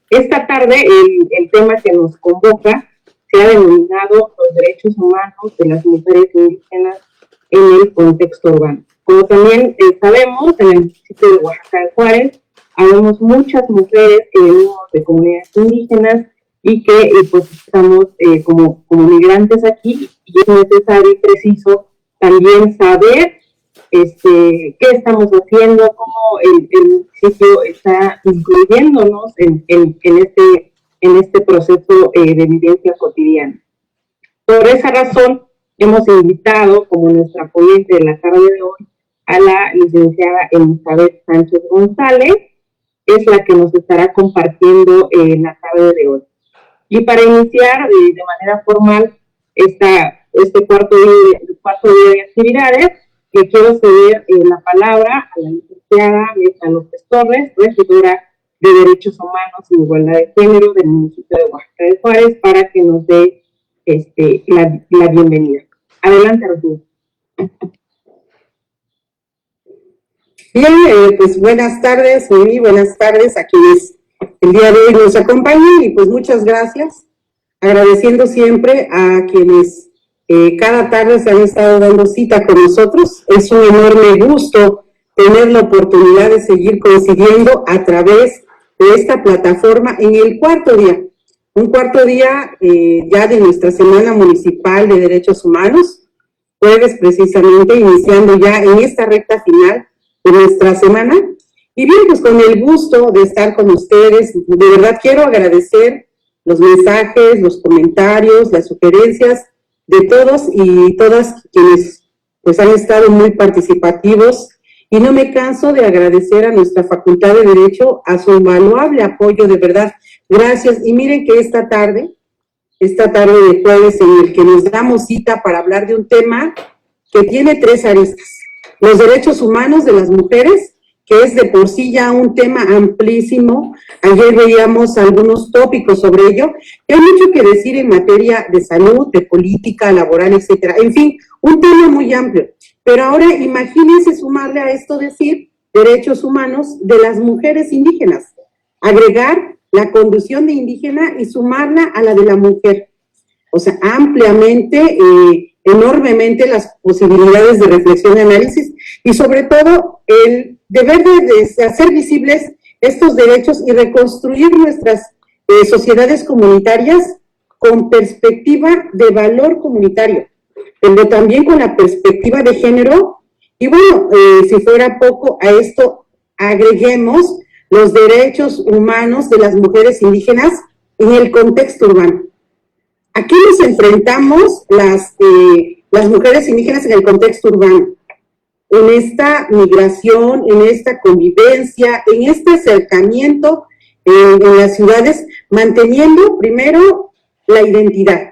Esta tarde el tema que nos convoca se ha denominado los derechos humanos de las mujeres indígenas en el contexto urbano. Como también sabemos, en el municipio de Oaxaca de Juárez, habemos muchas mujeres que venimos de comunidades indígenas y que pues estamos como migrantes aquí, y es necesario y preciso también saber qué estamos haciendo, cómo el municipio está incluyéndonos en este proceso de vivencia cotidiana. Por esa razón, hemos invitado como nuestra ponente de la tarde de hoy a la licenciada Elizabeth Sánchez González, es la que nos estará compartiendo la tarde de hoy. Y para iniciar de manera formal este cuarto día de actividades, le quiero ceder la palabra a la licenciada Mirta López Torres, regidora de Derechos Humanos y Igualdad de Género del municipio de Oaxaca de Juárez, para que nos dé la bienvenida. Adelante, regidora. Bien, pues buenas tardes, muy buenas tardes a quienes el día de hoy nos acompañan, y pues muchas gracias, agradeciendo siempre a quienes cada tarde se han estado dando cita con nosotros. Es un enorme gusto tener la oportunidad de seguir coincidiendo a través de esta plataforma en el cuarto día, un cuarto día ya de nuestra Semana Municipal de Derechos Humanos, jueves precisamente, iniciando ya en esta recta final de nuestra semana. Y bien, pues con el gusto de estar con ustedes, de verdad quiero agradecer los mensajes, los comentarios, las sugerencias de todos y todas quienes pues han estado muy participativos, y no me canso de agradecer a nuestra Facultad de Derecho a su invaluable apoyo, de verdad, gracias. Y miren que esta tarde de jueves, en el que nos damos cita para hablar de un tema que tiene tres aristas: los derechos humanos de las mujeres, que es de por sí ya un tema amplísimo. Ayer veíamos algunos tópicos sobre ello, y hay mucho que decir en materia de salud, de política laboral, etcétera. En fin, un tema muy amplio. Pero ahora imagínense sumarle a esto decir derechos humanos de las mujeres indígenas, agregar la condición de indígena y sumarla a la de la mujer. O sea, ampliamente, enormemente las posibilidades de reflexión y análisis, y sobre todo el deber de hacer visibles estos derechos y reconstruir nuestras sociedades comunitarias con perspectiva de valor comunitario, pero también con la perspectiva de género. Y bueno, si fuera poco, a esto agreguemos los derechos humanos de las mujeres indígenas en el contexto urbano. ¿A qué nos enfrentamos las mujeres indígenas en el contexto urbano? En esta migración, en esta convivencia, en este acercamiento en las ciudades, manteniendo primero la identidad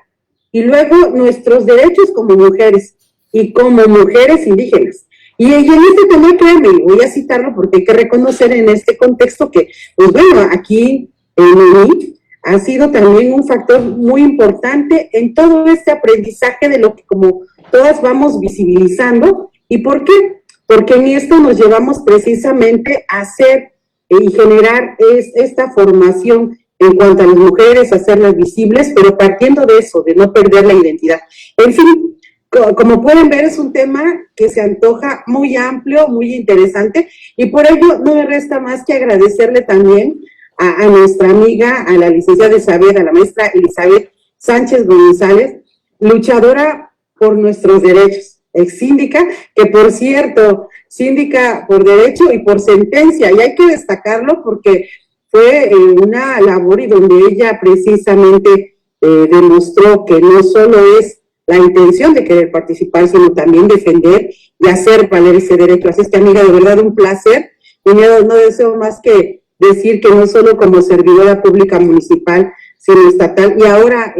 y luego nuestros derechos como mujeres y como mujeres indígenas. Y en este tema, créanme, voy a citarlo porque hay que reconocer en este contexto que, pues bueno, aquí en UNI ha sido también un factor muy importante en todo este aprendizaje de lo que como todas vamos visibilizando. ¿Y por qué? Porque en esto nos llevamos precisamente a hacer y generar esta formación en cuanto a las mujeres, hacerlas visibles, pero partiendo de eso, de no perder la identidad. En fin, como pueden ver, es un tema que se antoja muy amplio, muy interesante, y por ello no me resta más que agradecerle también a nuestra amiga, a la licenciada Elizabeth, a la maestra Elizabeth Sánchez González, luchadora por nuestros derechos, ex síndica, que por cierto, síndica por derecho y por sentencia, y hay que destacarlo porque fue una labor y donde ella precisamente demostró que no solo es la intención de querer participar, sino también defender y hacer valer ese derecho. Así es que, amiga, de verdad un placer, y no deseo más que decir que no solo como servidora pública municipal, sino estatal, y ahora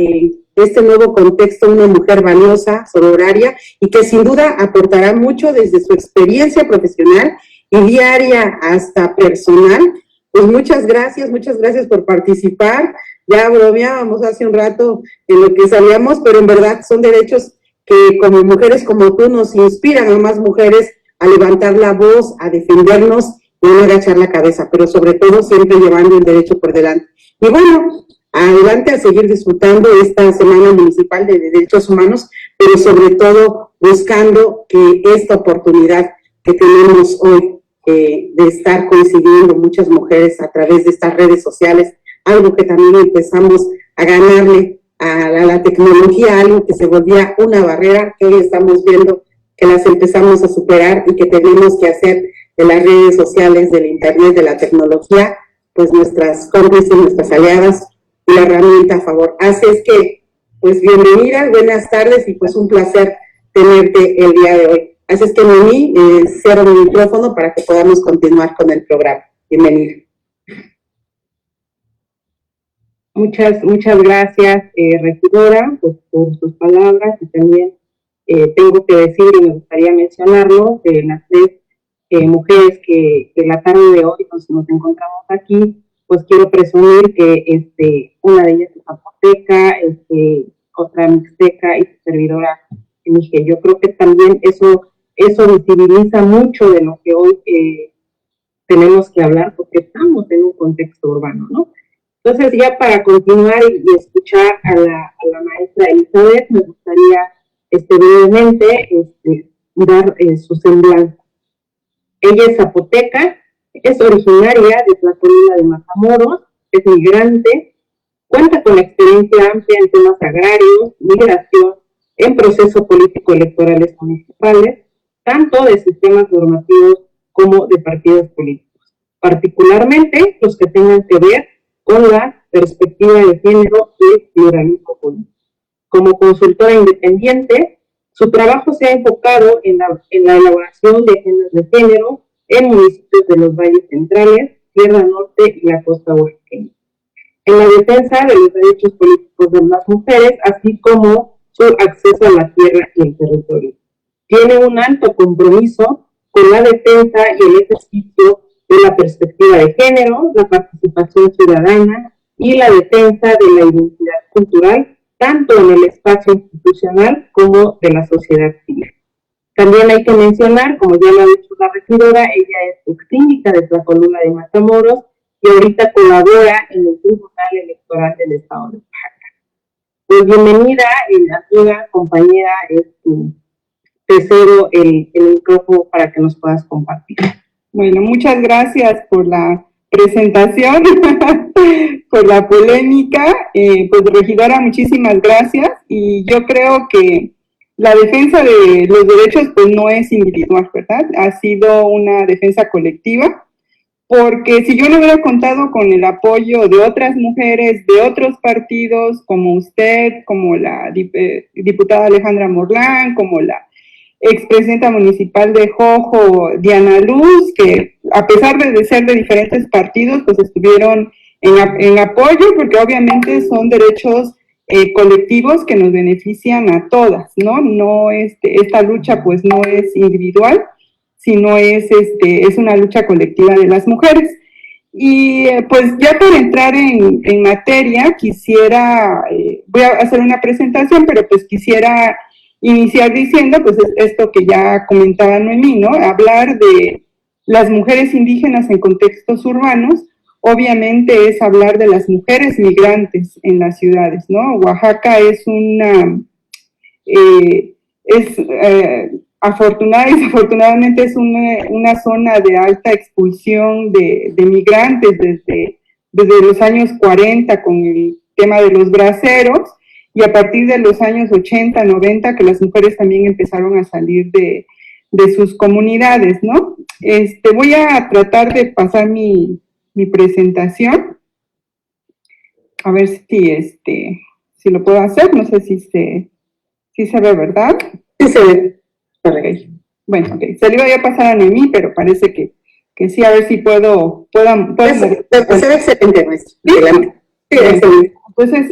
este nuevo contexto, una mujer valiosa, sororaria, y que sin duda aportará mucho desde su experiencia profesional y diaria hasta personal. Pues muchas gracias por participar. Ya bromeábamos hace un rato en lo que salíamos, pero en verdad son derechos que como mujeres como tú nos inspiran a más mujeres a levantar la voz, a defendernos no agachar la cabeza, pero sobre todo siempre llevando el derecho por delante. Y bueno, adelante a seguir disfrutando esta Semana Municipal de Derechos Humanos, pero sobre todo buscando que esta oportunidad que tenemos hoy de estar coincidiendo muchas mujeres a través de estas redes sociales, algo que también empezamos a ganarle a la tecnología, algo que se volvía una barrera, que hoy estamos viendo que las empezamos a superar y que tenemos que hacer de las redes sociales, del internet, de la tecnología, pues nuestras cómplices, nuestras aliadas y la herramienta a favor. Así es que, pues bienvenida, buenas tardes y pues un placer tenerte el día de hoy. Así es que, Noemí, cierro mi micrófono para que podamos continuar con el programa. Bienvenida. Muchas gracias, regidora, pues, por sus palabras, y también tengo que decir, y me gustaría mencionarlo, de las tres mujeres que la tarde de hoy nos encontramos aquí, pues quiero presumir que una de ellas es zapoteca, otra mixteca y su servidora Mije. Yo creo que también eso visibiliza mucho de lo que hoy tenemos que hablar, porque estamos en un contexto urbano, ¿no? Entonces, ya para continuar y escuchar a la maestra Elizabeth, me gustaría brevemente dar su semblanza. Ella es zapoteca, es originaria de Tlacolula de Matamoros, es migrante, cuenta con experiencia amplia en temas agrarios, migración, en procesos político-electorales municipales, tanto de sistemas normativos como de partidos políticos, particularmente los que tengan que ver con la perspectiva de género y pluralismo político. Como consultora independiente, su trabajo se ha enfocado en la elaboración de agendas de género en municipios de los valles centrales, Sierra Norte y la costa oaxaqueña, en la defensa de los derechos políticos de las mujeres, así como su acceso a la tierra y el territorio. Tiene un alto compromiso con la defensa y el ejercicio de la perspectiva de género, la participación ciudadana y la defensa de la identidad cultural, tanto en el espacio institucional como de la sociedad civil. También hay que mencionar, como ya lo ha dicho la regidora, ella es exsíndica de Tlacolula de Matamoros y ahorita colabora en el Tribunal Electoral del Estado de Oaxaca. Pues bienvenida, amiga, compañera, te cedo el micrófono para que nos puedas compartir. Bueno, muchas gracias por la presentación, por la polémica. Pues, regidora, muchísimas gracias. Y yo creo que la defensa de los derechos pues no es individual, ¿verdad? Ha sido una defensa colectiva, porque si yo no hubiera contado con el apoyo de otras mujeres, de otros partidos, como usted, como la diputada Alejandra Morlán, como la expresidenta municipal de Jojo, Diana Luz, que a pesar de ser de diferentes partidos, pues estuvieron en apoyo, porque obviamente son derechos colectivos que nos benefician a todas, ¿no? No esta lucha pues no es individual, sino es una lucha colectiva de las mujeres. Y pues ya para entrar en materia, quisiera, voy a hacer una presentación, pero pues quisiera iniciar diciendo, pues esto que ya comentaba Noemí, ¿no? Hablar de las mujeres indígenas en contextos urbanos, obviamente es hablar de las mujeres migrantes en las ciudades, ¿no? Oaxaca es afortunada y desafortunadamente es una zona de alta expulsión de migrantes desde los años 40 con el tema de los braceros, y a partir de los años 80, 90, que las mujeres también empezaron a salir de sus comunidades, ¿no? Voy a tratar de pasar mi presentación, a ver si lo puedo hacer, no sé si se ve, ¿verdad? Sí se ve. Okay. Bueno, okay. Se le iba a pasar a Noemí, pero parece que sí, a ver si puedo se ve excelente, maestro. Sí, excelente. Entonces,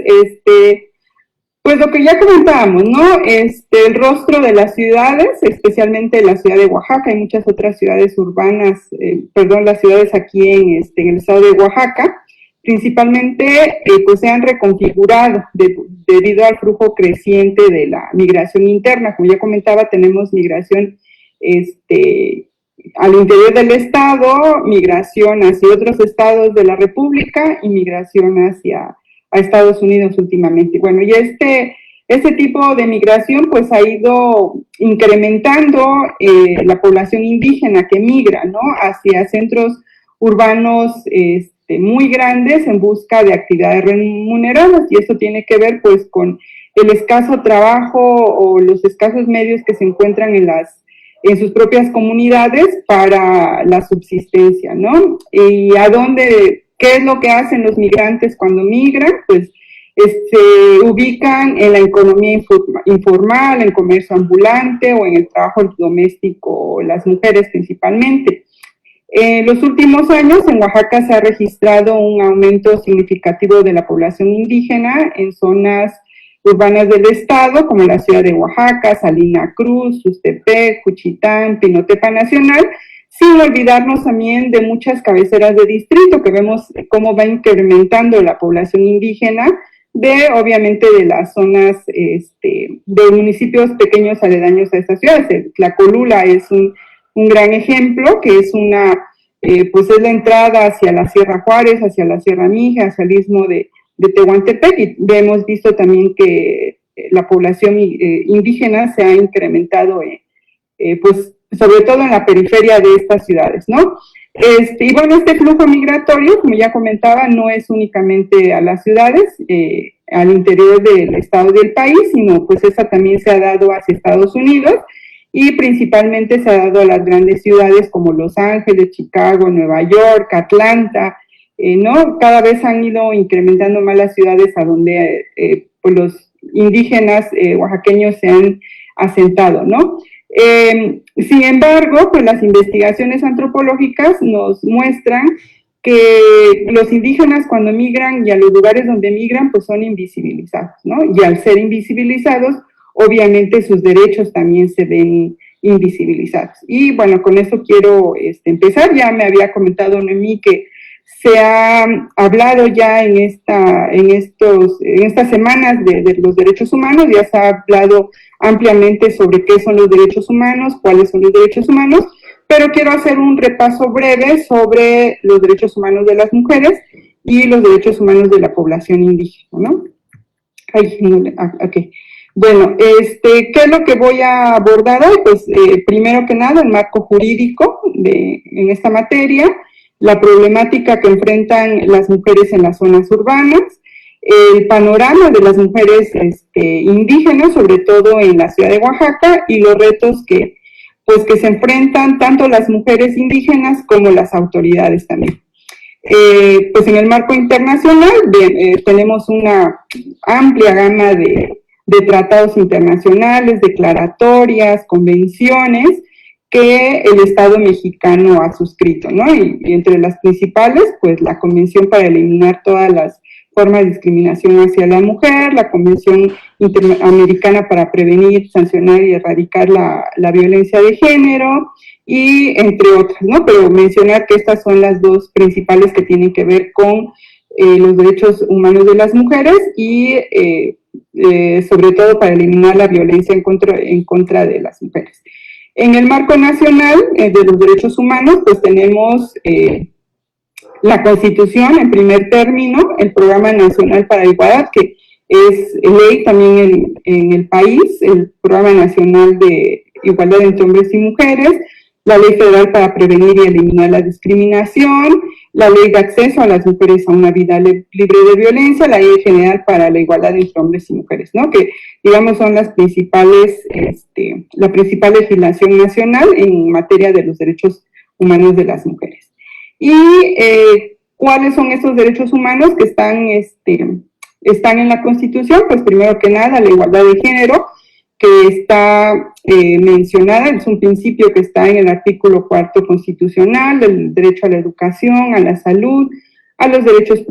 pues lo que ya comentábamos, ¿no? El rostro de las ciudades, especialmente la ciudad de Oaxaca y muchas otras ciudades urbanas, las ciudades aquí en el estado de Oaxaca, principalmente pues se han reconfigurado debido al flujo creciente de la migración interna. Como ya comentaba, tenemos migración al interior del Estado, migración hacia otros estados de la República y migración hacia a Estados Unidos últimamente. Bueno, y este tipo de migración pues ha ido incrementando la población indígena que migra, ¿no?, hacia centros urbanos muy grandes en busca de actividades remuneradas, y eso tiene que ver pues con el escaso trabajo o los escasos medios que se encuentran en sus propias comunidades para la subsistencia, ¿no? Y ¿qué es lo que hacen los migrantes cuando migran? Pues se ubican en la economía informal, en comercio ambulante o en el trabajo doméstico, las mujeres principalmente. En los últimos años en Oaxaca se ha registrado un aumento significativo de la población indígena en zonas urbanas del estado, como la ciudad de Oaxaca, Salina Cruz, Ustepec, Juchitán, Pinotepa Nacional, sin olvidarnos también de muchas cabeceras de distrito, que vemos cómo va incrementando la población indígena, obviamente de las zonas de municipios pequeños aledaños a estas ciudades. Tlacolula es un gran ejemplo, que es pues es la entrada hacia la Sierra Juárez, hacia la Sierra Mije, hacia el istmo de Tehuantepec, y hemos visto también que la población indígena se ha incrementado, pues sobre todo en la periferia de estas ciudades, ¿no? Y bueno, este flujo migratorio, como ya comentaba, no es únicamente a las ciudades, al interior del estado del país, sino pues esa también se ha dado hacia Estados Unidos, y principalmente se ha dado a las grandes ciudades como Los Ángeles, Chicago, Nueva York, Atlanta, ¿no? Cada vez han ido incrementando más las ciudades a donde pues los indígenas oaxaqueños se han asentado, ¿no? Sin embargo, pues las investigaciones antropológicas nos muestran que los indígenas cuando migran y a los lugares donde migran, pues son invisibilizados, ¿no? Y al ser invisibilizados, obviamente sus derechos también se ven invisibilizados. Y bueno, con eso quiero empezar. Ya me había comentado Noemí que se ha hablado ya en estas semanas de los derechos humanos, ya se ha hablado ampliamente sobre qué son los derechos humanos, cuáles son los derechos humanos, pero quiero hacer un repaso breve sobre los derechos humanos de las mujeres y los derechos humanos de la población indígena, ¿no? Okay. Bueno, ¿qué es lo que voy a abordar hoy? Pues primero que nada, el marco jurídico en esta materia, la problemática que enfrentan las mujeres en las zonas urbanas, el panorama de las mujeres indígenas, sobre todo en la ciudad de Oaxaca, y los retos que se enfrentan tanto las mujeres indígenas como las autoridades también. Pues en el marco internacional tenemos una amplia gama de tratados internacionales, declaratorias, convenciones que el Estado mexicano ha suscrito, ¿no? Y entre las principales, pues la Convención para eliminar todas las formas de discriminación hacia la mujer, la Convención Interamericana para prevenir, sancionar y erradicar la violencia de género, y entre otras, ¿no? Pero mencionar que estas son las dos principales que tienen que ver con los derechos humanos de las mujeres y sobre todo para eliminar la violencia en contra de las mujeres. En el marco nacional de los derechos humanos, pues tenemos la Constitución en primer término, el Programa Nacional para la Igualdad, que es ley también en el país, el Programa Nacional de Igualdad entre Hombres y Mujeres, la Ley Federal para Prevenir y Eliminar la Discriminación, la Ley de Acceso a las Mujeres a una Vida Libre de Violencia, la Ley General para la Igualdad entre Hombres y Mujeres, ¿no? Que, digamos, son las principales, la principal legislación nacional en materia de los derechos humanos de las mujeres. Y ¿cuáles son esos derechos humanos que están en la Constitución? Pues primero que nada, la igualdad de género, que está mencionada, es un principio que está en el artículo 4 constitucional, del derecho a la educación, a la salud, a los derechos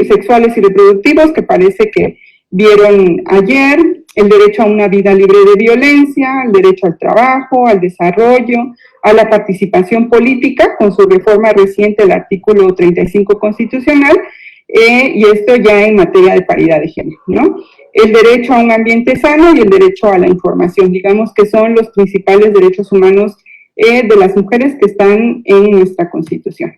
sexuales y reproductivos, que parece que vieron ayer, el derecho a una vida libre de violencia, el derecho al trabajo, al desarrollo, a la participación política, con su reforma reciente, el artículo 35 constitucional, y esto ya en materia de paridad de género, ¿no? El derecho a un ambiente sano y el derecho a la información, digamos que son los principales derechos humanos de las mujeres que están en nuestra Constitución.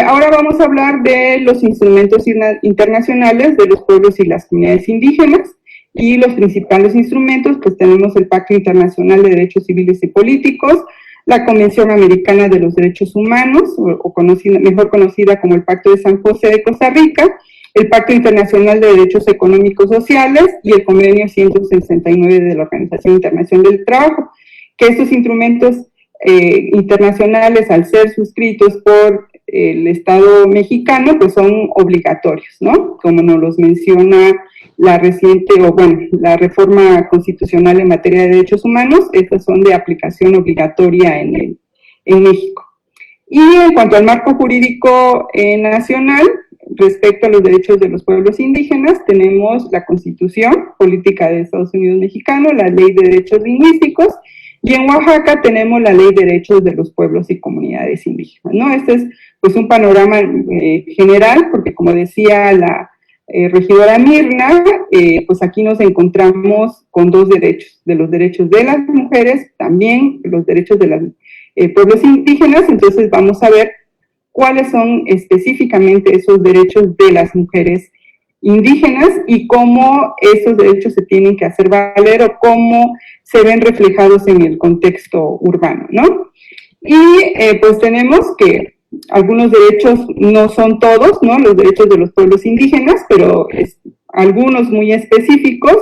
Ahora vamos a hablar de los instrumentos internacionales de los pueblos y las comunidades indígenas, y los principales instrumentos, pues tenemos el Pacto Internacional de Derechos Civiles y Políticos, la Convención Americana de los Derechos Humanos, mejor conocida como el Pacto de San José de Costa Rica, el Pacto Internacional de Derechos Económicos Sociales y el Convenio 169 de la Organización Internacional del Trabajo, que estos instrumentos internacionales, al ser suscritos por el Estado mexicano, pues son obligatorios, ¿no? Como nos los menciona la reciente, la reforma constitucional en materia de derechos humanos, estas son de aplicación obligatoria en México. Y en cuanto al marco jurídico nacional, respecto a los derechos de los pueblos indígenas, tenemos la Constitución Política de Estados Unidos Mexicano, la Ley de Derechos Lingüísticos, y en Oaxaca tenemos la Ley de Derechos de los Pueblos y Comunidades Indígenas, ¿no? Este es pues un panorama general, porque como decía la regidora Mirna, pues aquí nos encontramos con dos derechos, de los derechos de las mujeres, también los derechos de los pueblos indígenas. Entonces vamos a ver cuáles son específicamente esos derechos de las mujeres indígenas y cómo esos derechos se tienen que hacer valer o cómo se ven reflejados en el contexto urbano, ¿no? Y pues tenemos que algunos derechos no son todos, ¿no? Los derechos de los pueblos indígenas, pero algunos muy específicos.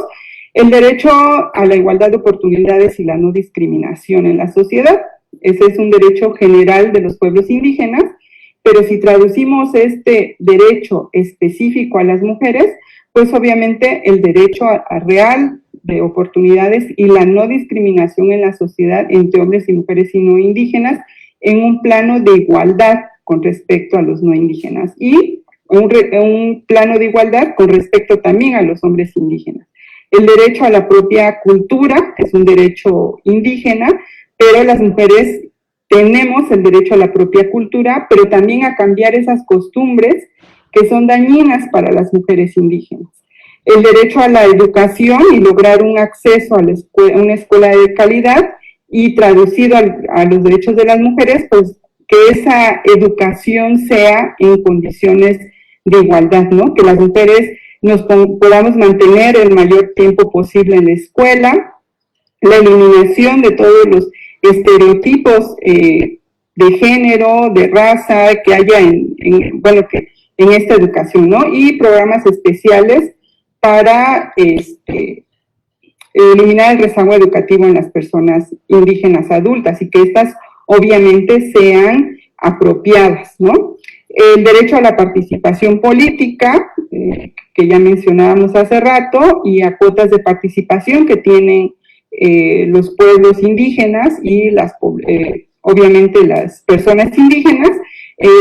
El derecho a la igualdad de oportunidades y la no discriminación en la sociedad. Ese es un derecho general de los pueblos indígenas, pero si traducimos este derecho específico a las mujeres, pues obviamente el derecho a real de oportunidades y la no discriminación en la sociedad entre hombres y mujeres y no indígenas en un plano de igualdad con respecto a los no indígenas y un plano de igualdad con respecto también a los hombres indígenas. El derecho a la propia cultura es un derecho indígena, pero las mujeres tenemos el derecho a la propia cultura, pero también a cambiar esas costumbres que son dañinas para las mujeres indígenas. El derecho a la educación y lograr un acceso a una escuela de calidad y traducido a los derechos de las mujeres, pues que esa educación sea en condiciones de igualdad, ¿no? Que las mujeres nos podamos mantener el mayor tiempo posible en la escuela, la eliminación de todos los estereotipos de género, de raza que haya en esta educación, ¿no? Y programas especiales para eliminar el rezago educativo en las personas indígenas adultas y que estas obviamente sean apropiadas, ¿no? El derecho a la participación política, que ya mencionábamos hace rato, y a cuotas de participación que tienen los pueblos indígenas y obviamente las personas indígenas.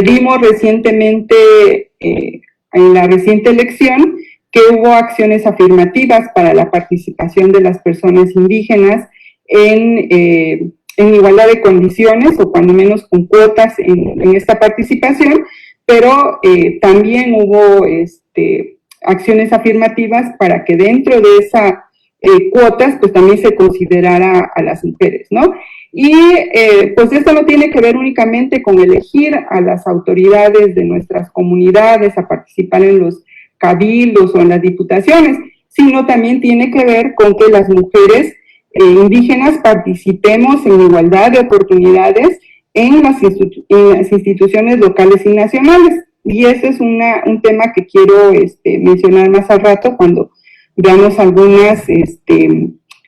Vimos recientemente, en la reciente elección, que hubo acciones afirmativas para la participación de las personas indígenas en igualdad de condiciones, o cuando menos con cuotas en esta participación, pero también hubo acciones afirmativas para que dentro de esas cuotas, pues también se considerara a las mujeres, ¿no? Y pues esto no tiene que ver únicamente con elegir a las autoridades de nuestras comunidades a participar en los cabildos o en las diputaciones, sino también tiene que ver con que las mujeres indígenas participemos en igualdad de oportunidades en las instituciones locales y nacionales. Y ese es un tema que quiero mencionar más al rato cuando veamos algunas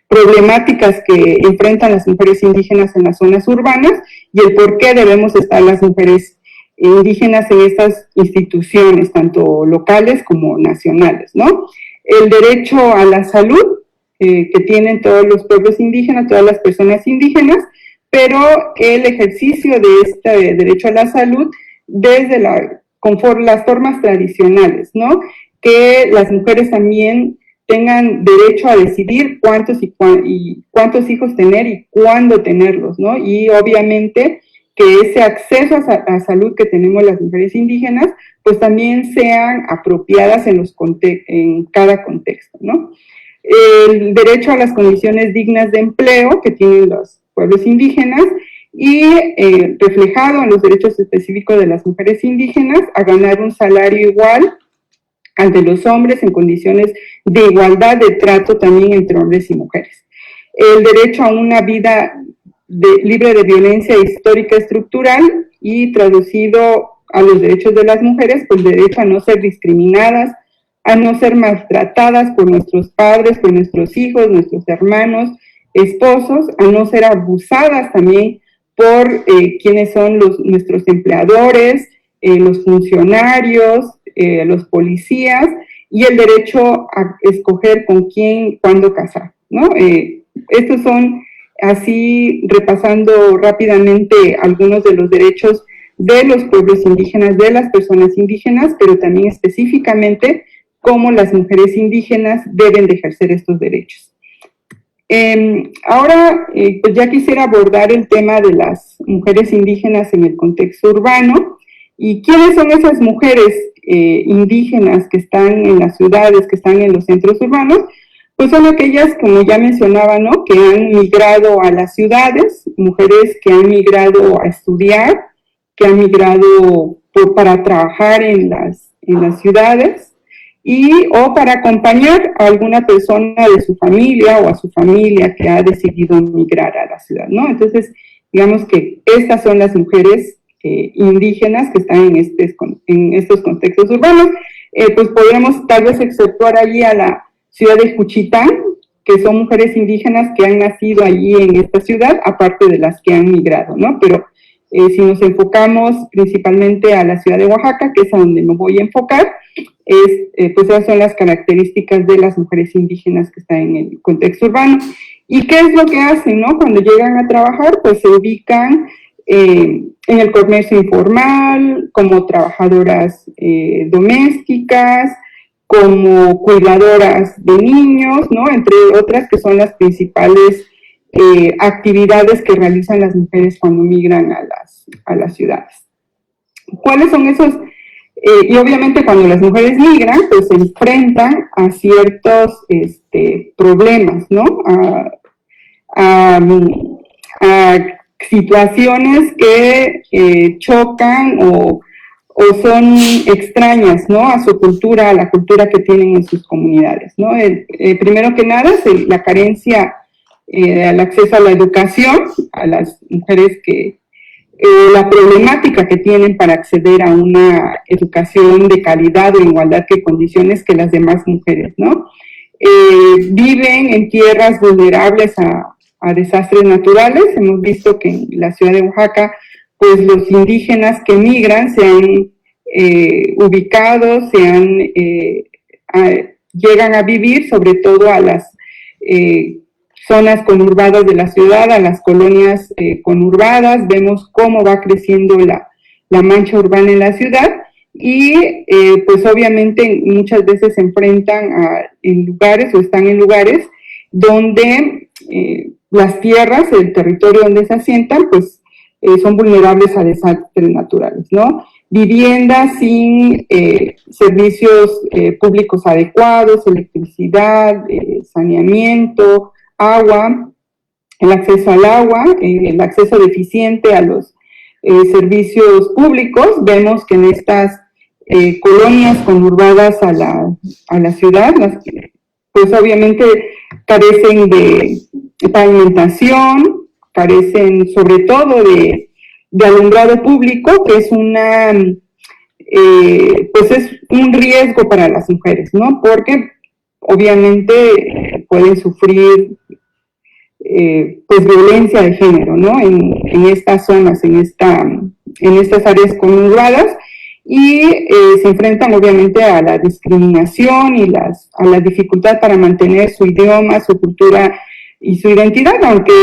problemáticas que enfrentan las mujeres indígenas en las zonas urbanas y el por qué debemos estar las mujeres indígenas en estas instituciones, tanto locales como nacionales, ¿no? El derecho a la salud que tienen todos los pueblos indígenas, todas las personas indígenas, pero el ejercicio de este derecho a la salud conforme las formas tradicionales, ¿no? Que las mujeres también tengan derecho a decidir cuántos hijos tener y cuándo tenerlos, ¿no? Y obviamente que ese acceso a salud que tenemos las mujeres indígenas, pues también sean apropiadas en cada contexto, ¿no? El derecho a las condiciones dignas de empleo que tienen los pueblos indígenas y reflejado en los derechos específicos de las mujeres indígenas a ganar un salario igual al de los hombres en condiciones de igualdad de trato también entre hombres y mujeres. El derecho a una vida libre de violencia histórica estructural y traducido a los derechos de las mujeres, pues el derecho a no ser discriminadas, a no ser maltratadas por nuestros padres, por nuestros hijos, nuestros hermanos, esposos, a no ser abusadas también por quienes son nuestros empleadores, los funcionarios, los policías, y el derecho a escoger con quién, cuándo casar, ¿no? Estos son, así repasando rápidamente, algunos de los derechos de los pueblos indígenas, de las personas indígenas, pero también específicamente cómo las mujeres indígenas deben de ejercer estos derechos. Ahora, pues ya quisiera abordar el tema de las mujeres indígenas en el contexto urbano. ¿Y quiénes son esas mujeres indígenas que están en las ciudades, que están en los centros urbanos? Pues son aquellas, como ya mencionaba, ¿no?, que han migrado a las ciudades, mujeres que han migrado a estudiar, que han migrado para trabajar en las ciudades, o para acompañar a alguna persona de su familia o a su familia que ha decidido migrar a la ciudad, ¿no? Entonces, digamos que estas son las mujeres indígenas que están en estos contextos urbanos. Pues podemos tal vez exceptuar allí a la ciudad de Juchitán, que son mujeres indígenas que han nacido allí en esta ciudad, aparte de las que han migrado, ¿no? Pero si nos enfocamos principalmente a la ciudad de Oaxaca, que es a donde me voy a enfocar, pues esas son las características de las mujeres indígenas que están en el contexto urbano. ¿Y qué es lo que hacen, no? Cuando llegan a trabajar, pues se ubican en el comercio informal, como trabajadoras domésticas, como cuidadoras de niños, ¿no? Entre otras que son las principales actividades que realizan las mujeres cuando migran a las ciudades. ¿Cuáles son esos? Y obviamente cuando las mujeres migran, pues se enfrentan a ciertos problemas, ¿no? A situaciones que chocan o son extrañas, ¿no?, a su cultura, a la cultura que tienen en sus comunidades, ¿no? Primero que nada, la carencia al acceso a la educación, a las mujeres la problemática que tienen para acceder a una educación de calidad o igualdad de condiciones que las demás mujeres, ¿no? Viven en tierras vulnerables a desastres naturales. Hemos visto que en la ciudad de Oaxaca, pues los indígenas que migran se han ubicado, llegan a vivir sobre todo a las zonas conurbadas de la ciudad, a las colonias conurbadas. Vemos cómo va creciendo la mancha urbana en la ciudad y pues obviamente muchas veces se enfrentan en lugares o están en lugares donde las tierras, el territorio donde se asientan, pues son vulnerables a desastres naturales, ¿no? Viviendas sin servicios públicos adecuados, electricidad, saneamiento, agua, el acceso al agua, el acceso deficiente a los servicios públicos. Vemos que en estas colonias conurbadas a la ciudad, pues obviamente carecen de pavimentación, carecen sobre todo de alumbrado público, que es pues es un riesgo para las mujeres, ¿no? Porque obviamente pueden sufrir pues violencia de género, ¿no? En estas zonas, en estas áreas conurbadas, y se enfrentan obviamente a la discriminación y a la dificultad para mantener su idioma, su cultura y su identidad, aunque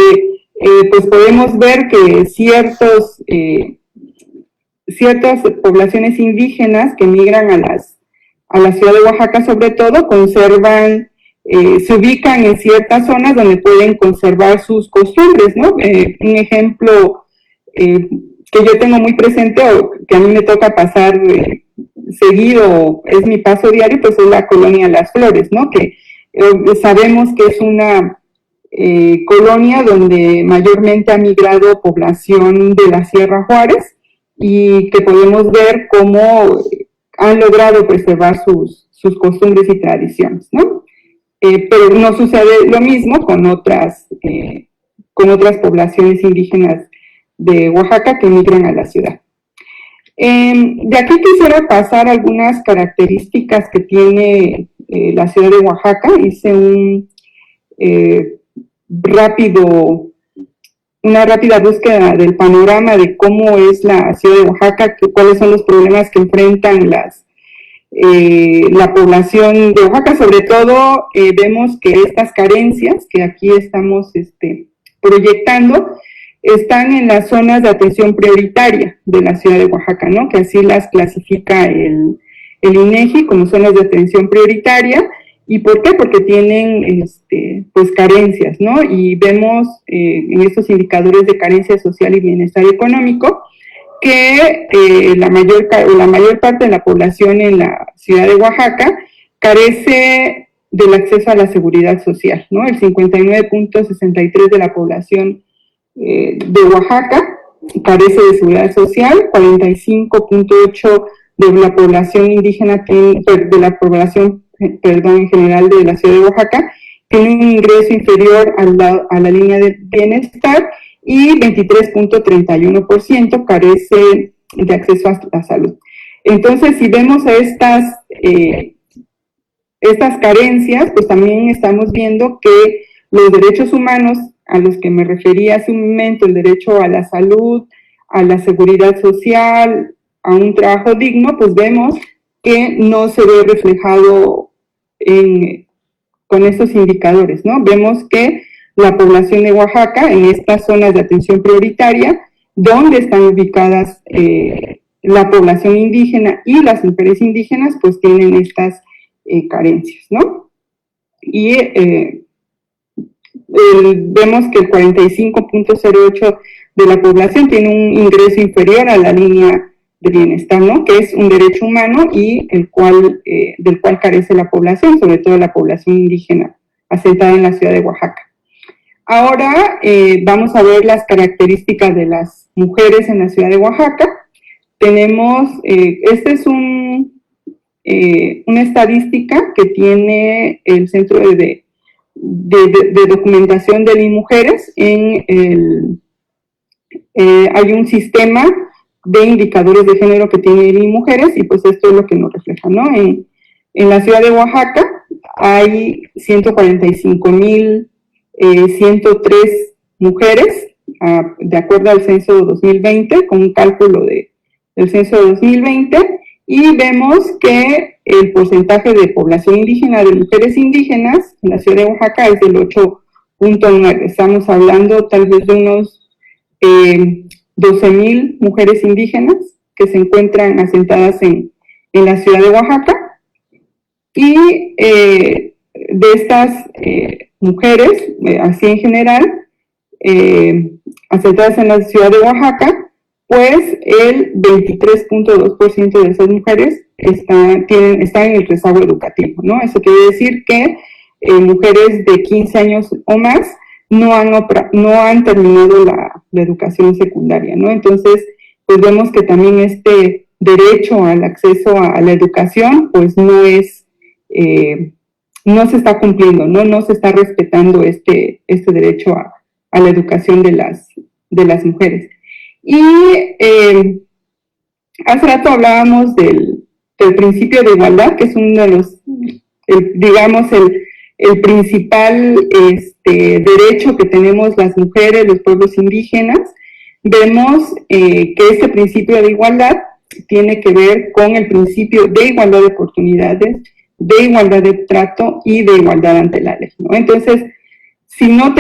pues podemos ver que ciertas poblaciones indígenas que migran a la ciudad de Oaxaca sobre todo, conservan, se ubican en ciertas zonas donde pueden conservar sus costumbres, ¿no? Un ejemplo que yo tengo muy presente, o que a mí me toca pasar seguido, es mi paso diario, pues es la colonia Las Flores, ¿no? Que sabemos que es una colonia donde mayormente ha migrado población de la Sierra Juárez y que podemos ver cómo han logrado preservar sus costumbres y tradiciones, ¿no? Pero no sucede lo mismo con otras poblaciones indígenas de Oaxaca que migran a la ciudad. De aquí quisiera pasar algunas características que tiene la ciudad de Oaxaca. Hice una rápida búsqueda del panorama de cómo es la ciudad de Oaxaca, cuáles son los problemas que enfrentan la población de Oaxaca. Sobre todo vemos que estas carencias que aquí estamos proyectando están en las zonas de atención prioritaria de la ciudad de Oaxaca, ¿no? Que así las clasifica el INEGI como zonas de atención prioritaria. ¿Y por qué? Porque tienen pues carencias, ¿no? Y vemos en estos indicadores de carencia social y bienestar económico que la mayor parte de la población en la ciudad de Oaxaca carece del acceso a la seguridad social, ¿no? El 59.63% de la población de Oaxaca carece de seguridad social, 45.8% de la población indígena, de la población en general de la ciudad de Oaxaca, tiene un ingreso inferior a la línea de bienestar y 23.31% carece de acceso a la salud. Entonces, si vemos estas carencias, pues también estamos viendo que los derechos humanos a los que me refería hace un momento, el derecho a la salud, a la seguridad social, a un trabajo digno, pues vemos que no se ve reflejado con estos indicadores, ¿no? Vemos que la población de Oaxaca, en estas zonas de atención prioritaria, donde están ubicadas la población indígena y las mujeres indígenas, pues tienen estas carencias, ¿no? Y vemos que el 45.08% de la población tiene un ingreso inferior a la línea de bienestar, ¿no? Que es un derecho humano y del cual carece la población, sobre todo la población indígena asentada en la ciudad de Oaxaca. Ahora vamos a ver las características de las mujeres en la ciudad de Oaxaca. Tenemos, esta es una estadística que tiene el Centro de Documentación de INMujeres. Hay un sistema de indicadores de género que tiene INMujeres y pues esto es lo que nos refleja, ¿no? En la ciudad de Oaxaca hay 145,103 mujeres, de acuerdo al censo de 2020, con un cálculo del censo de 2020, y vemos que el porcentaje de población indígena, de mujeres indígenas, en la ciudad de Oaxaca es del 8.9. Estamos hablando tal vez de unos 12,000 mujeres indígenas que se encuentran asentadas en la ciudad de Oaxaca. Y de estas mujeres, así en general, asentadas en la ciudad de Oaxaca, pues el 23.2% de esas mujeres están en el rezago educativo, ¿no? Eso quiere decir que mujeres de 15 años o más no han terminado la educación secundaria, ¿no? Entonces, pues vemos que también este derecho al acceso a la educación, pues no se está cumpliendo, no se está respetando este derecho a la educación de las mujeres. Y hace rato hablábamos del principio de igualdad, que es uno de los, digamos, el principal derecho que tenemos las mujeres, los pueblos indígenas. Vemos que este principio de igualdad tiene que ver con el principio de igualdad de oportunidades, de igualdad de trato y de igualdad ante la ley, ¿no? Entonces, si no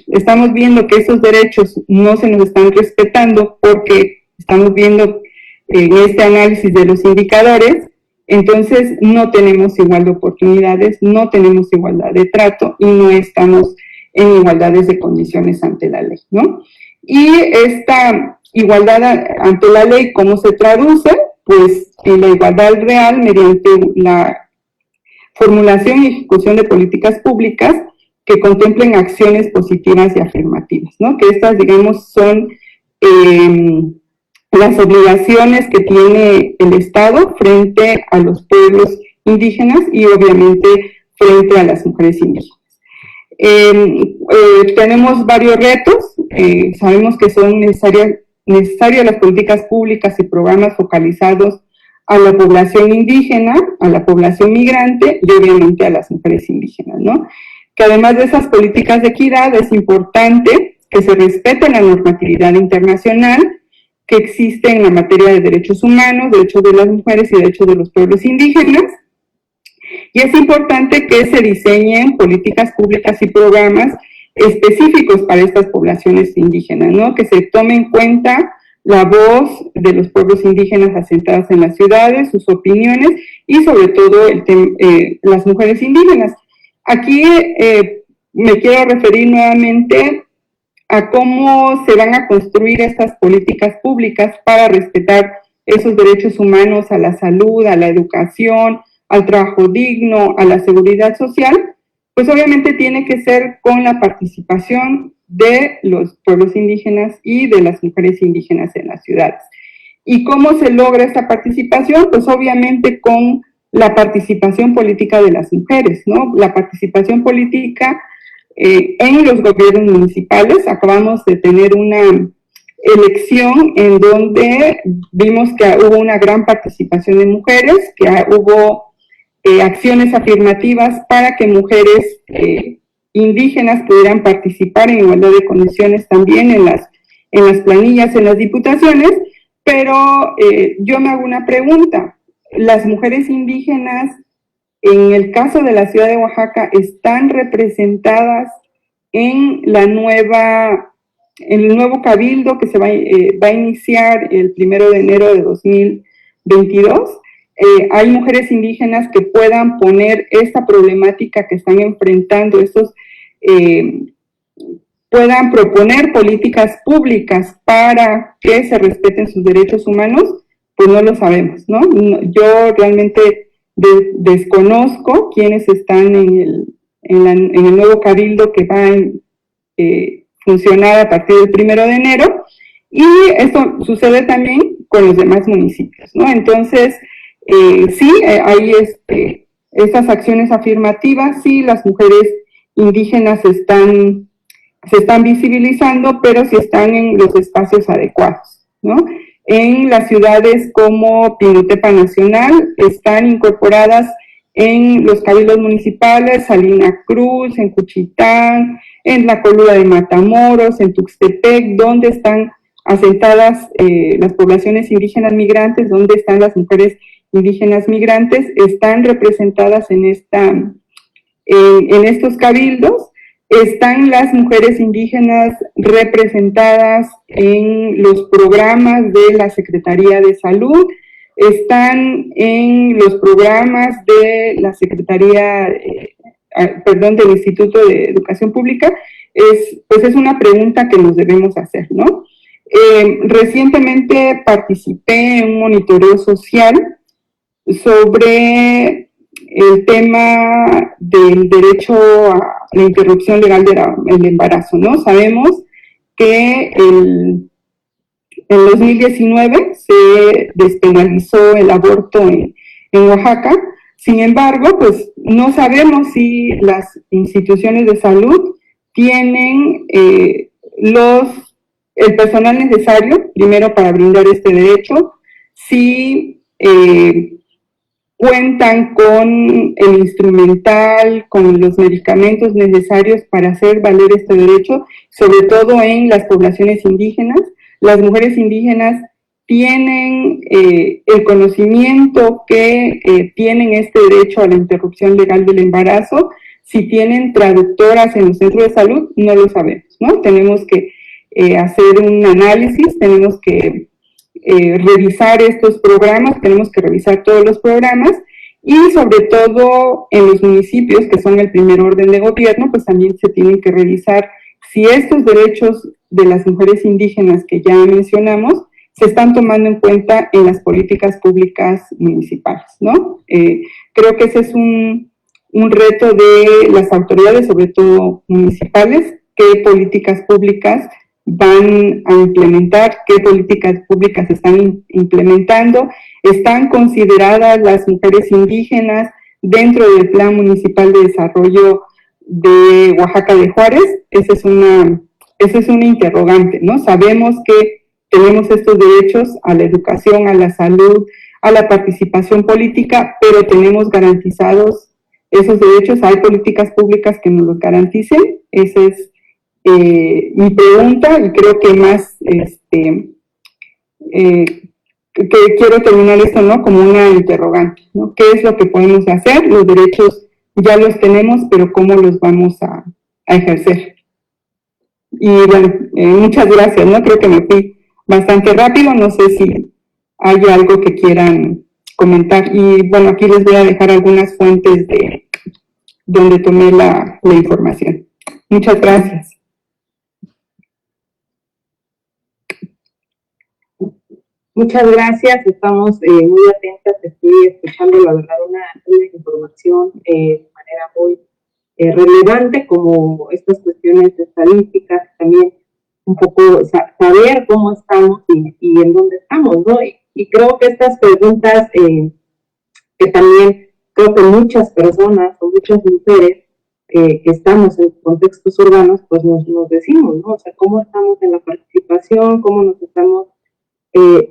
estamos viendo que esos derechos no se nos están respetando porque estamos viendo en este análisis de los indicadores, entonces no tenemos igualdad de oportunidades, no tenemos igualdad de trato y no estamos en igualdades de condiciones ante la ley, ¿no? Y esta igualdad ante la ley, ¿cómo se traduce? Pues en la igualdad real mediante la formulación y ejecución de políticas públicas que contemplen acciones positivas y afirmativas, ¿no? Que estas, digamos, son las obligaciones que tiene el Estado frente a los pueblos indígenas y obviamente frente a las mujeres indígenas. Tenemos varios retos, sabemos que son necesarias las políticas públicas y programas focalizados a la población indígena, a la población migrante y obviamente a las mujeres indígenas, ¿no? Que además de esas políticas de equidad es importante que se respete la normatividad internacional que existe en la materia de derechos humanos, derechos de las mujeres y derechos de los pueblos indígenas. Y es importante que se diseñen políticas públicas y programas específicos para estas poblaciones indígenas, ¿no? Que se tome en cuenta la voz de los pueblos indígenas asentados en las ciudades, sus opiniones y sobre todo las mujeres indígenas. Aquí me quiero referir nuevamente a cómo se van a construir estas políticas públicas para respetar esos derechos humanos a la salud, a la educación, al trabajo digno, a la seguridad social. Pues obviamente tiene que ser con la participación de los pueblos indígenas y de las mujeres indígenas en las ciudades. ¿Y cómo se logra esta participación? Pues obviamente con la participación política de las mujeres, ¿no? La participación política en los gobiernos municipales. Acabamos de tener una elección en donde vimos que hubo una gran participación de mujeres, que hubo acciones afirmativas para que mujeres indígenas pudieran participar en igualdad de condiciones también en las planillas, en las diputaciones, pero yo me hago una pregunta. ¿Las mujeres indígenas, en el caso de la ciudad de Oaxaca, están representadas en el nuevo cabildo que se va a iniciar el 1 de enero de 2022? ¿Hay mujeres indígenas que puedan poner esta problemática que están enfrentando, puedan proponer políticas públicas para que se respeten sus derechos humanos? Pues no lo sabemos, ¿no? Yo realmente desconozco quiénes están en el nuevo cabildo que va a funcionar a partir del 1 de enero, y esto sucede también con los demás municipios, ¿no? Entonces, sí, hay estas acciones afirmativas, sí, las mujeres indígenas se están visibilizando, pero sí están en los espacios adecuados, ¿no? En las ciudades como Pinotepa Nacional están incorporadas en los cabildos municipales, Salina Cruz, en Cuchitán, en la Colura de Matamoros, en Tuxtepec, donde están asentadas las poblaciones indígenas migrantes, donde están las mujeres indígenas migrantes, están representadas en estos cabildos. Están las mujeres indígenas representadas en los programas de la Secretaría de Salud, están en los programas de la Secretaría, del Instituto de Educación Pública. Pues es una pregunta que nos debemos hacer, ¿no? Recientemente participé en un monitoreo social sobre el tema del derecho a la interrupción legal del embarazo, ¿no? Sabemos que en 2019 se despenalizó el aborto en Oaxaca. Sin embargo, pues no sabemos si las instituciones de salud tienen el personal necesario, primero, para brindar este derecho, si cuentan con el instrumental, con los medicamentos necesarios para hacer valer este derecho, sobre todo en las poblaciones indígenas. Las mujeres indígenas tienen el conocimiento que tienen este derecho a la interrupción legal del embarazo. Si tienen traductoras en los centros de salud, no lo sabemos, ¿no? Tenemos que hacer un análisis, tenemos que revisar estos programas, tenemos que revisar todos los programas, y sobre todo en los municipios, que son el primer orden de gobierno, pues también se tienen que revisar si estos derechos de las mujeres indígenas que ya mencionamos se están tomando en cuenta en las políticas públicas municipales, ¿no? Creo que ese es un un reto de las autoridades, sobre todo municipales, qué políticas públicas van a implementar, qué políticas públicas están implementando, están consideradas las mujeres indígenas dentro del Plan Municipal de Desarrollo de Oaxaca de Juárez. Esa es una interrogante, ¿no? Sabemos que tenemos estos derechos a la educación, a la salud, a la participación política, pero tenemos garantizados esos derechos. ¿Hay políticas públicas que nos los garanticen? Esa es mi pregunta, y creo que más que quiero terminar esto, ¿no?, como una interrogante, ¿no? ¿Qué es lo que podemos hacer? Los derechos ya los tenemos, pero ¿cómo los vamos a ejercer? Y bueno, muchas gracias, ¿no? Creo que me fui bastante rápido, no sé si hay algo que quieran comentar. Y bueno, aquí les voy a dejar algunas fuentes de donde tomé la información. Muchas gracias. Muchas gracias, estamos muy atentas, estoy escuchando la verdad una información de manera muy relevante, como estas cuestiones de estadísticas, también un poco saber cómo estamos y en dónde estamos, ¿no? Y creo que estas preguntas que también creo que muchas personas o muchas mujeres que estamos en contextos urbanos, pues nos decimos, ¿no? O sea, cómo estamos en la participación, cómo nos estamos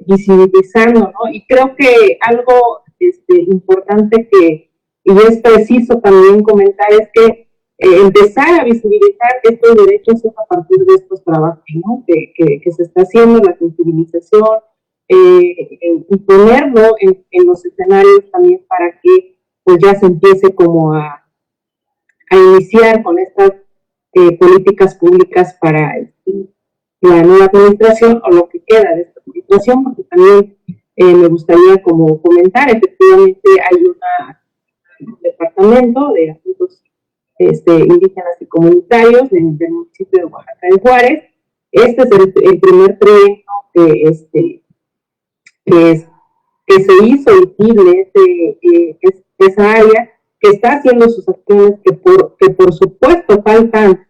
visibilizando, ¿no? Y creo que algo importante y es preciso también comentar es que empezar a visibilizar estos derechos es a partir de estos trabajos, ¿no? Que se está haciendo, la sensibilización, y ponerlo en los escenarios también para que pues ya se empiece como a iniciar con estas políticas públicas para la nueva administración o lo que queda de esta administración, porque también me gustaría como comentar, efectivamente hay un departamento de asuntos indígenas y comunitarios del municipio de Oaxaca de Juárez. Este es el primer proyecto que se hizo visible esa área, que está haciendo sus acciones, que por supuesto faltan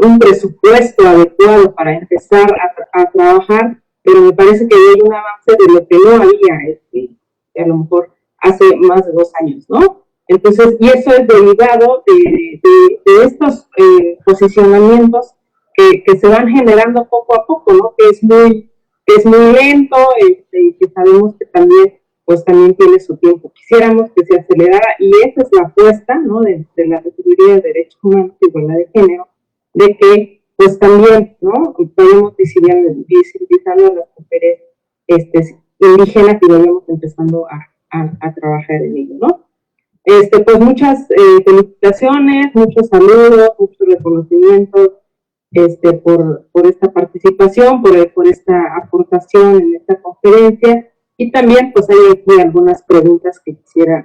un presupuesto adecuado para empezar a trabajar, pero me parece que hay un avance de lo que no había a lo mejor hace más de 2 años, ¿no? Entonces, y eso es derivado de estos posicionamientos que se van generando poco a poco, ¿no? Que es muy lento, y que sabemos que también tiene su tiempo. Quisiéramos que se acelerara, y esa es la apuesta, ¿no?, de la Secretaría de Derechos Humanos y Igualdad de Género, de que pues también, ¿no?, podemos visibilizar a las mujeres indígenas y vayamos empezando a trabajar en ello, ¿no? Pues muchas felicitaciones, muchos saludos, muchos reconocimientos por esta participación, por esta aportación en esta conferencia, y también pues hay aquí algunas preguntas que quisiera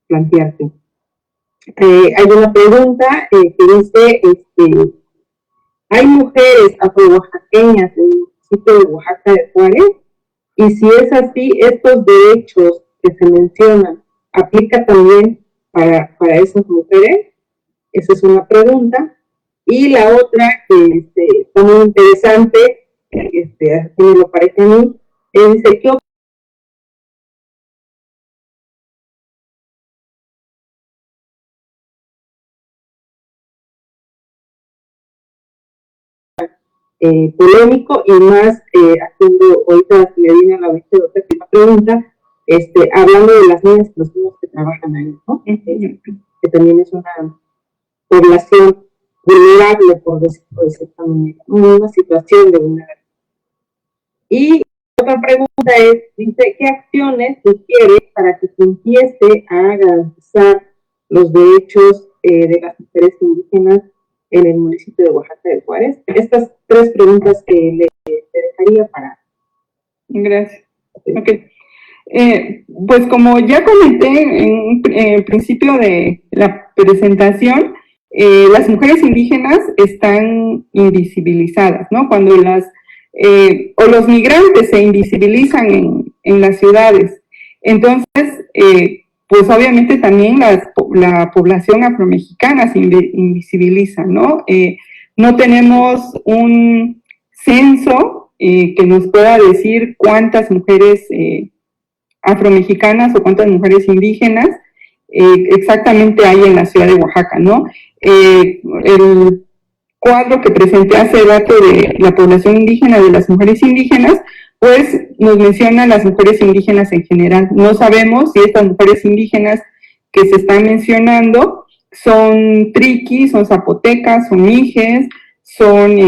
plantearte. Hay una pregunta que dice, ¿hay mujeres afro-oaxaqueñas en el municipio de Oaxaca de Juárez? Y si es así, ¿estos derechos que se mencionan aplica también para esas mujeres? Esa es una pregunta. Y la otra, que está muy interesante, así me lo parece a mí, dice, ¿qué polémico? Y más haciendo, ahorita me viene a la mente otra pregunta, hablando de las niñas y los niños que trabajan ahí, ¿no? Que también es una población vulnerable, por decirlo de cierta manera, una situación de vulnerabilidad. Y otra pregunta dice, ¿qué acciones sugiere para que se empiece a garantizar los derechos de las mujeres indígenas en el municipio de Oaxaca de Juárez? Estas 3 preguntas que le dejaría para... Gracias. Okay. Pues como ya comenté en el principio de la presentación, las mujeres indígenas están invisibilizadas, ¿no? Cuando o los migrantes se invisibilizan en las ciudades. Entonces, pues obviamente también la población afromexicana se invisibiliza, ¿no? No tenemos un censo que nos pueda decir cuántas mujeres afromexicanas o cuántas mujeres indígenas exactamente hay en la ciudad de Oaxaca, ¿no? El cuadro que presenté hace rato de la población indígena, de las mujeres indígenas, pues nos menciona las mujeres indígenas en general. No sabemos si estas mujeres indígenas que se están mencionando son triquis, son zapotecas, son mijes, son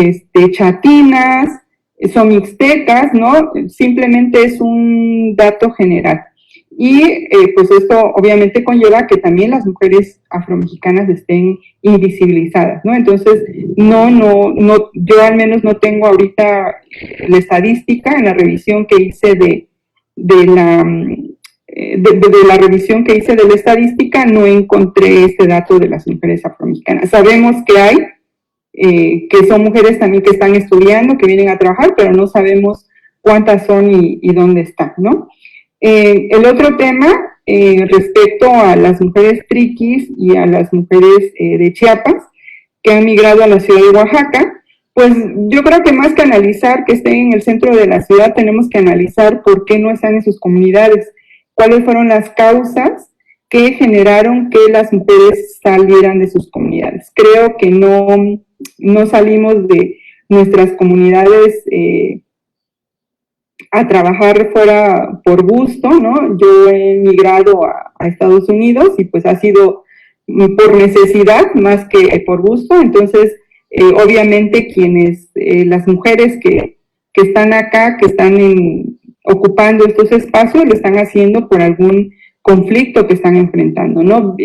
chatinas, son mixtecas, ¿no? Simplemente es un dato general. Y pues esto obviamente conlleva que también las mujeres afromexicanas estén invisibilizadas, ¿no? Entonces, yo al menos no tengo ahorita la estadística en la revisión que hice de la revisión que hice de la estadística, no encontré este dato de las mujeres afromexicanas. Sabemos que hay, que son mujeres también que están estudiando, que vienen a trabajar, pero no sabemos cuántas son y dónde están, ¿no? El otro tema, respecto a las mujeres triquis y a las mujeres de Chiapas que han migrado a la ciudad de Oaxaca, pues yo creo que más que analizar que estén en el centro de la ciudad, tenemos que analizar por qué no están en sus comunidades, cuáles fueron las causas que generaron que las mujeres salieran de sus comunidades. Creo que no salimos de nuestras comunidades a trabajar fuera por gusto, ¿no? Yo he migrado a Estados Unidos y pues ha sido por necesidad más que por gusto. Entonces, obviamente las mujeres que están acá, que están ocupando estos espacios, lo están haciendo por algún conflicto que están enfrentando, ¿no?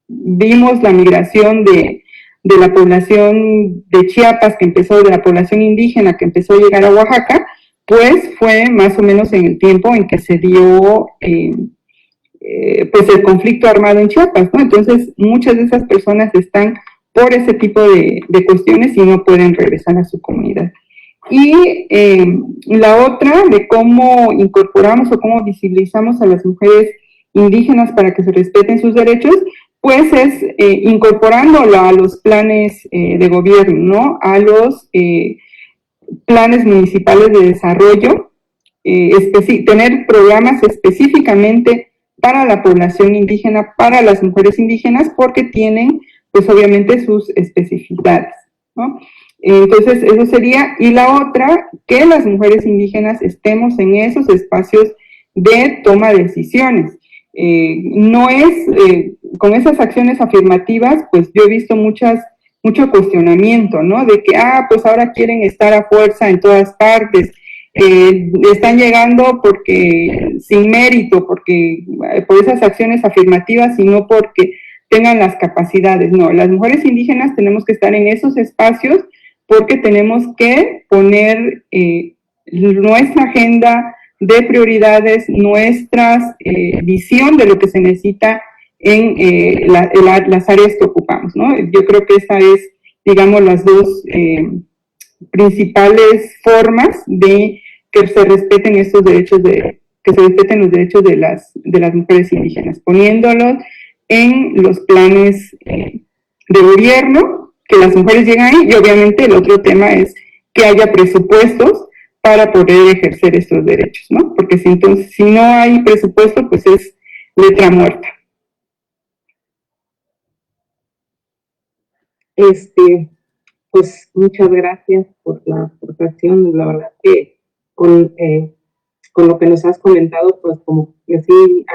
Vimos la migración de la población de Chiapas, de la población indígena que empezó a llegar a Oaxaca, pues fue más o menos en el tiempo en que se dio pues el conflicto armado en Chiapas, ¿no? Entonces, muchas de esas personas están por ese tipo de cuestiones y no pueden regresar a su comunidad. Y la otra de cómo incorporamos o cómo visibilizamos a las mujeres indígenas para que se respeten sus derechos, pues es incorporándolo a los planes de gobierno, ¿no? A los planes municipales de desarrollo, tener programas específicamente para la población indígena, para las mujeres indígenas, porque tienen, pues obviamente, sus especificidades, ¿no? Entonces, eso sería. Y la otra, que las mujeres indígenas estemos en esos espacios de toma de decisiones. No es, con esas acciones afirmativas, pues yo he visto mucho cuestionamiento, ¿no? De que, pues ahora quieren estar a fuerza en todas partes, están llegando porque sin mérito, porque por esas acciones afirmativas y no porque tengan las capacidades. No, las mujeres indígenas tenemos que estar en esos espacios porque tenemos que poner nuestra agenda de prioridades, nuestra visión de lo que se necesita en las áreas que ocupamos, ¿no? Yo creo que esa es, digamos, las dos principales formas de que se respeten estos derechos que se respeten los derechos de las mujeres indígenas, poniéndolos en los planes de gobierno, que las mujeres lleguen ahí, y obviamente el otro tema es que haya presupuestos para poder ejercer estos derechos, ¿no? Porque si no hay presupuesto, pues es letra muerta. Pues muchas gracias por la aportación. La verdad que con lo que nos has comentado, pues como que sí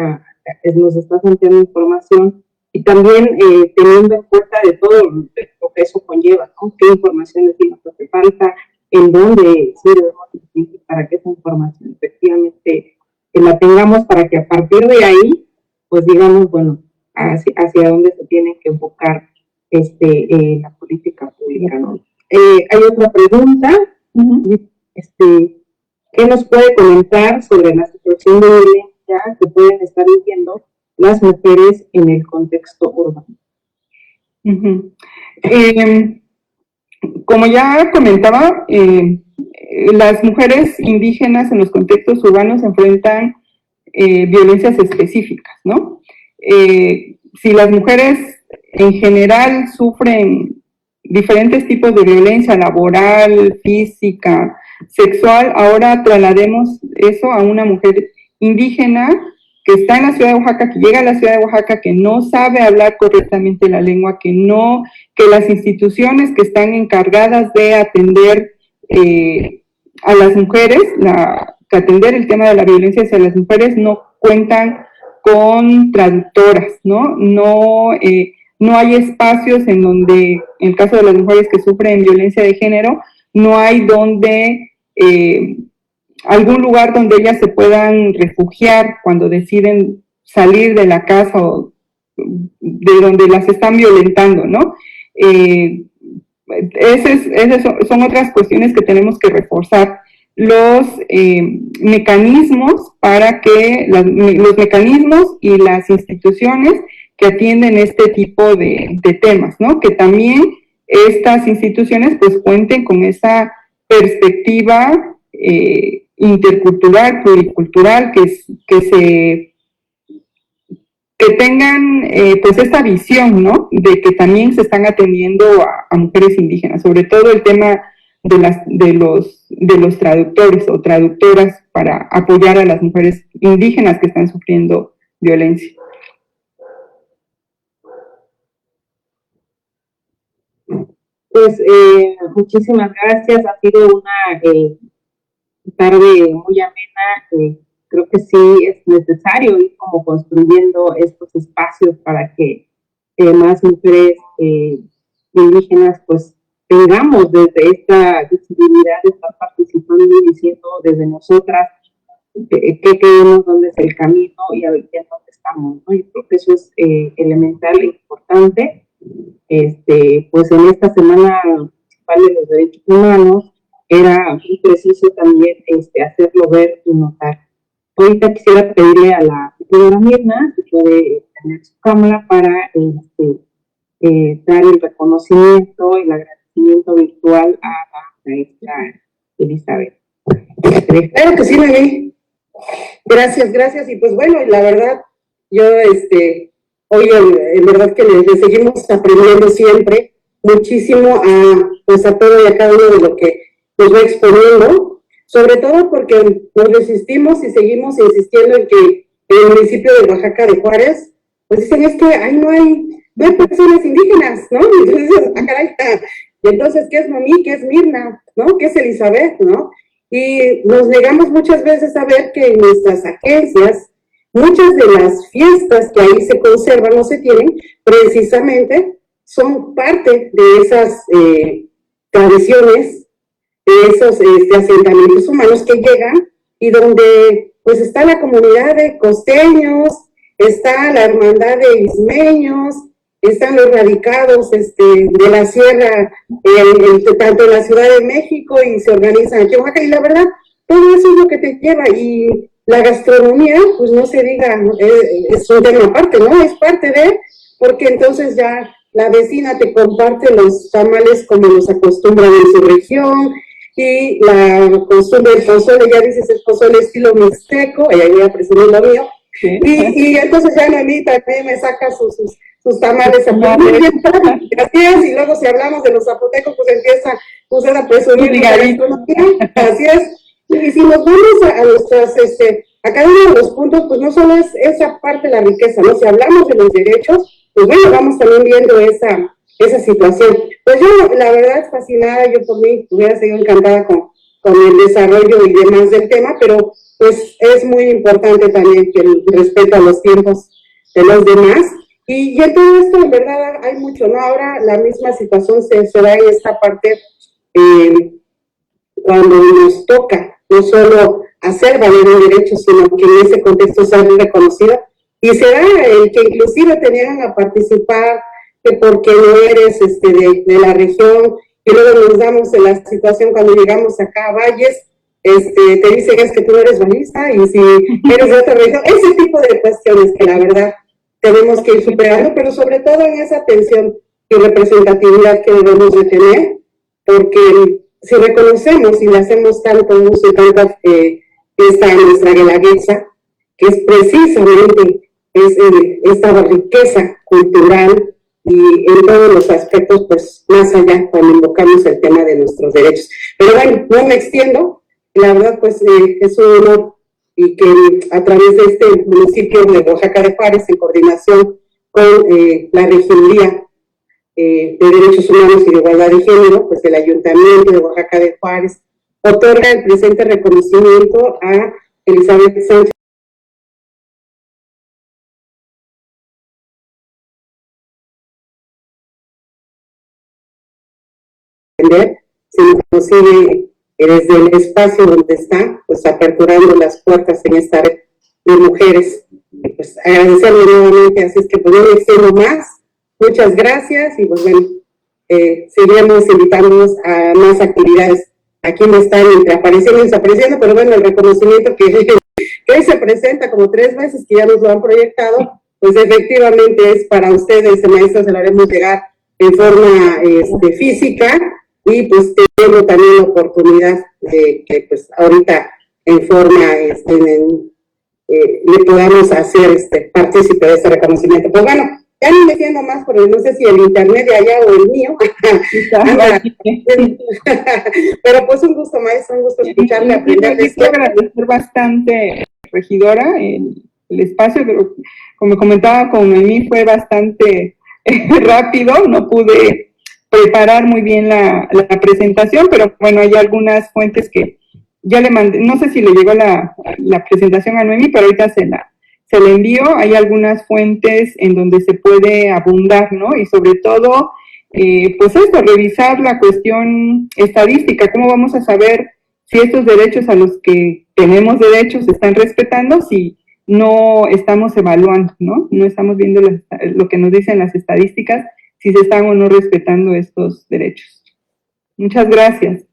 nos estás ampliando información y también teniendo en cuenta de todo lo que eso conlleva, ¿no? ¿Qué información nos hace falta? ¿En dónde sí debemos ir para que esa información efectivamente la tengamos, para que a partir de ahí, pues digamos, bueno, hacia dónde se tiene que enfocar la política pública, ¿no? Hay otra pregunta. ¿Qué nos puede comentar sobre la situación de violencia que pueden estar viviendo las mujeres en el contexto urbano? Como ya comentaba, las mujeres indígenas en los contextos urbanos enfrentan violencias específicas, ¿no? si las mujeres en general sufren diferentes tipos de violencia laboral, física, sexual, ahora traslademos eso a una mujer indígena que está en la ciudad de Oaxaca, que llega a la ciudad de Oaxaca, que no sabe hablar correctamente la lengua, que las instituciones que están encargadas de atender a las mujeres, que atender el tema de la violencia hacia las mujeres no cuentan con traductoras, ¿no? No hay espacios en donde, en el caso de las mujeres que sufren violencia de género, no hay algún lugar donde ellas se puedan refugiar cuando deciden salir de la casa o de donde las están violentando, ¿no? Son otras cuestiones que tenemos que reforzar. Los mecanismos para que los mecanismos y las instituciones que atienden este tipo de temas, ¿no? Que también estas instituciones pues cuenten con esa perspectiva intercultural, pluricultural, que tengan pues esta visión, ¿no? De que también se están atendiendo a mujeres indígenas, sobre todo el tema de los traductores o traductoras para apoyar a las mujeres indígenas que están sufriendo violencia. Pues muchísimas gracias, ha sido una tarde muy amena, creo que sí es necesario ir como construyendo estos espacios para que más mujeres indígenas pues tengamos desde esta visibilidad de estar participando y diciendo desde nosotras qué queremos, dónde es el camino y a ver en dónde estamos, ¿no? Y creo que eso es elemental e importante. Pues en esta semana municipal de los derechos humanos era muy preciso también hacerlo ver y notar. Ahorita quisiera pedirle a la doctora Mirna, si puede tener su cámara para dar el reconocimiento y el agradecimiento virtual a la maestra Elizabeth. Claro que sí, Meli. Gracias. Y pues bueno, la verdad, yo hoy en verdad que le seguimos aprendiendo siempre muchísimo a todo y a cada uno de lo que nos va exponiendo, sobre todo porque nos resistimos y seguimos insistiendo en que en el municipio de Oaxaca de Juárez, pues dicen es que ahí no hay personas indígenas, ¿no? Y entonces, caray, y entonces, ¿qué es Moni? ¿Qué es Mirna? ¿No? ¿Qué es Elizabeth? ¿No? Y nos negamos muchas veces a ver que en nuestras agencias, muchas de las fiestas que ahí se conservan o se tienen, precisamente son parte de esas tradiciones, de esos asentamientos humanos que llegan y donde pues está la comunidad de costeños, está la hermandad de ismeños, están los radicados de la sierra, tanto en la Ciudad de México y se organizan aquí en Oaxaca, y la verdad, todo eso es lo que te lleva, y la gastronomía, pues no se diga, es un tema aparte, ¿no? Es parte de, porque entonces ya la vecina te comparte los tamales como los acostumbran en su región, y la costumbre del pozole, ya dices, es pozole estilo mixteco, y ahí voy a presumir lo mío, sí. y entonces ya Noemí también me saca sus tamales así es, y luego si hablamos de los zapotecos, pues empieza usted a presumir la gastronomía, así es. Y si nos vamos a nuestras, a cada uno de los puntos, pues no solo es esa parte de la riqueza, ¿no? Si hablamos de los derechos, pues bueno, vamos también viendo esa situación. Pues yo, la verdad, fascinada, yo por mí hubiera sido encantada con el desarrollo y demás del tema, pero pues es muy importante también que el respeto a los tiempos de los demás. Y en todo esto, en verdad, hay mucho, ¿no? Ahora la misma situación se da en esta parte cuando nos toca no solo hacer valer un derecho, sino que en ese contexto sea reconocido. Y se da el que inclusive te niegan a participar porque no eres de la región, y luego nos damos en la situación cuando llegamos acá a Valles, te dicen es que tú no eres valista, y si eres de otra región, ese tipo de cuestiones que la verdad tenemos que ir superando, pero sobre todo en esa atención y representatividad que debemos de tener, porque si reconocemos y le hacemos tanto uso y tanta esta nuestra guelaguetza, que es precisamente es esta riqueza cultural y en todos los aspectos, pues más allá cuando invocamos el tema de nuestros derechos. Pero bueno, no me extiendo, la verdad pues es un honor y que a través de este municipio de Oaxaca de Juárez, en coordinación con la Regiduría de Derechos Humanos y de Igualdad de Género, pues el Ayuntamiento de Oaxaca de Juárez otorga el presente reconocimiento a Elizabeth Sánchez, sino inclusive desde el espacio donde está, pues aperturando las puertas en esta red de mujeres. Pues agradecerle nuevamente, así es que pues no me extiendo más. Muchas gracias y pues bueno, seguiremos invitándonos a más actividades. Aquí me están apareciendo y desapareciendo, pero bueno, el reconocimiento que hoy se presenta como 3 veces que ya nos lo han proyectado, pues efectivamente es para ustedes, maestros, se lo haremos llegar en forma física y pues tengo también la oportunidad de que pues ahorita en forma le podamos hacer partícipe de este reconocimiento. Pues bueno, ya no me entiendo más porque no sé si el internet de allá o el mío. Pero pues un gusto, maestro, un gusto escucharle, aprender de esto. Quiero agradecer bastante, regidora, el espacio, pero como comentaba con Noemí, fue bastante rápido, no pude preparar muy bien la presentación, pero bueno, hay algunas fuentes que ya le mandé, no sé si le llegó la presentación a Noemí, pero ahorita se la envío. Hay algunas fuentes en donde se puede abundar, ¿no? Y sobre todo, pues esto, revisar la cuestión estadística, cómo vamos a saber si estos derechos a los que tenemos derecho se están respetando, si no estamos evaluando, ¿no? No estamos viendo lo que nos dicen las estadísticas, si se están o no respetando estos derechos. Muchas gracias.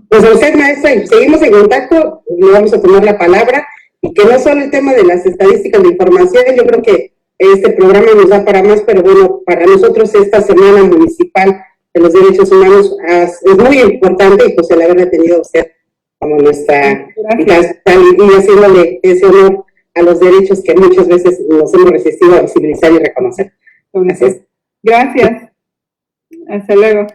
Pues a usted, maestra, y seguimos en contacto, le vamos a tomar la palabra, y que no solo el tema de las estadísticas de información, yo creo que este programa nos da para más, pero bueno, para nosotros esta Semana Municipal de los Derechos Humanos es muy importante, y pues el haberle tenido a usted como nuestra, y haciéndole ese honor a los derechos que muchas veces nos hemos resistido a visibilizar y reconocer. Gracias. Hasta luego.